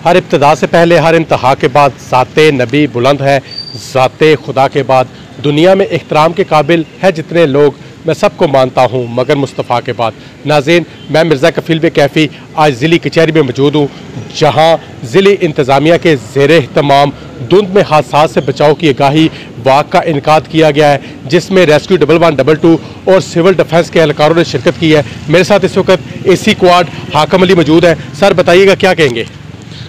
हर इब्तिदा से पहले, हर इंतहा के बाद ज़ाते नबी बुलंद है, ज़ाते खुदा के बाद दुनिया में इख्तराम के काबिल है जितने लोग, मैं सबको मानता हूँ मगर मुस्तफ़ा के बाद। नाज़रीन, मैं मिर्ज़ा कफ़ील बे कैफ़ी आज ज़िली कचहरी में मौजूद हूँ, जहाँ ज़िली इंतज़ामिया के ज़ेरे एहतमाम धुंध में हादसा से बचाव की आगाही वाक़ का इनकाद किया गया है, जिसमें रेस्क्यू 1112 और सिविल डिफेंस के एहलकारों ने शिरकत की है। मेरे साथ इस वक्त AC क्वाड हाकम अली मौजूद है। सर बताइएगा क्या कहेंगे।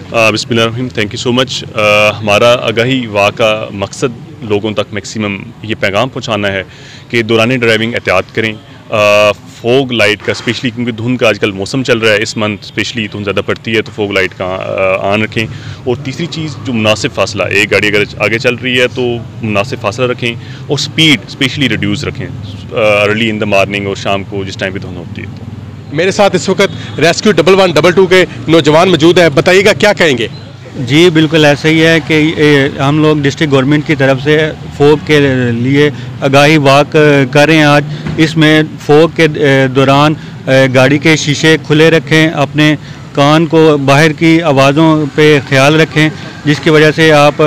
बिस्मिल्लाहिर्रहमानिर्रहीम, थैंक यू सो मच। हमारा आगाही वाक़ का मकसद लोगों तक मैक्सिमम ये पैगाम पहुँचाना है कि दौरान ड्राइविंग एहतियात करें। फोग लाइट का स्पेशली, क्योंकि धुंध का आजकल मौसम चल रहा है, इस मंथ स्पेशली धुंध ज़्यादा पड़ती है, तो फोग लाइट का ऑन रखें। और तीसरी चीज़ जो मुनासिब फासला, एक गाड़ी अगर आगे चल रही है तो मुनासिब फासला रखें और स्पीड स्पेशली रिड्यूस रखें अर्ली इन द मॉर्निंग और शाम को जिस टाइम पे धुंध होती है। मेरे साथ इस वक्त रेस्क्यू 1112 के नौजवान मौजूद है, बताइएगा क्या कहेंगे। जी बिल्कुल ऐसा ही है कि हम लोग डिस्ट्रिक्ट गवर्नमेंट की तरफ से फोग के लिए आगाही वाक कर रहे हैं। आज इसमें फोग के दौरान गाड़ी के शीशे खुले रखें, अपने कान को बाहर की आवाज़ों पे ख्याल रखें, जिसकी वजह से आप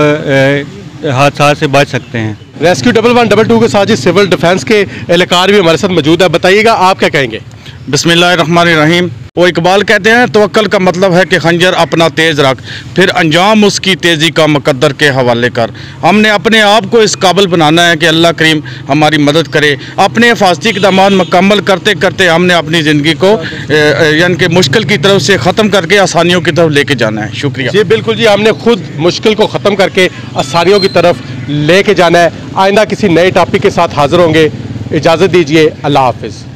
हादसा से बच सकते हैं। रेस्क्यू 1112 के साथ सिविल डिफेंस के एहलकार भी हमारे साथ मौजूद है, बताइएगा आप क्या कहेंगे। बिस्मिल्लाहिर्रहमानिर्रहीम। वो इकबाल कहते हैं, तवक्कल का मतलब है कि खंजर अपना तेज़ रख, फिर अंजाम उसकी तेज़ी का मुकद्दर के हवाले कर। हमने अपने आप को इस काबिल बनाना है कि अल्लाह करीम हमारी मदद करे। अपने हिफाजती इक़दामात मुकम्मल करते करते हमने अपनी ज़िंदगी को यानी कि मुश्किल की तरफ से ख़त्म करके आसानियों की तरफ लेके जाना है। शुक्रिया जी बिल्कुल जी, हमने खुद मुश्किल को ख़त्म करके आसानियों की तरफ लेके जाना है। आइंदा किसी नए टॉपिक के साथ हाज़िर होंगे, इजाज़त दीजिए, अल्लाह हाफ़िज़।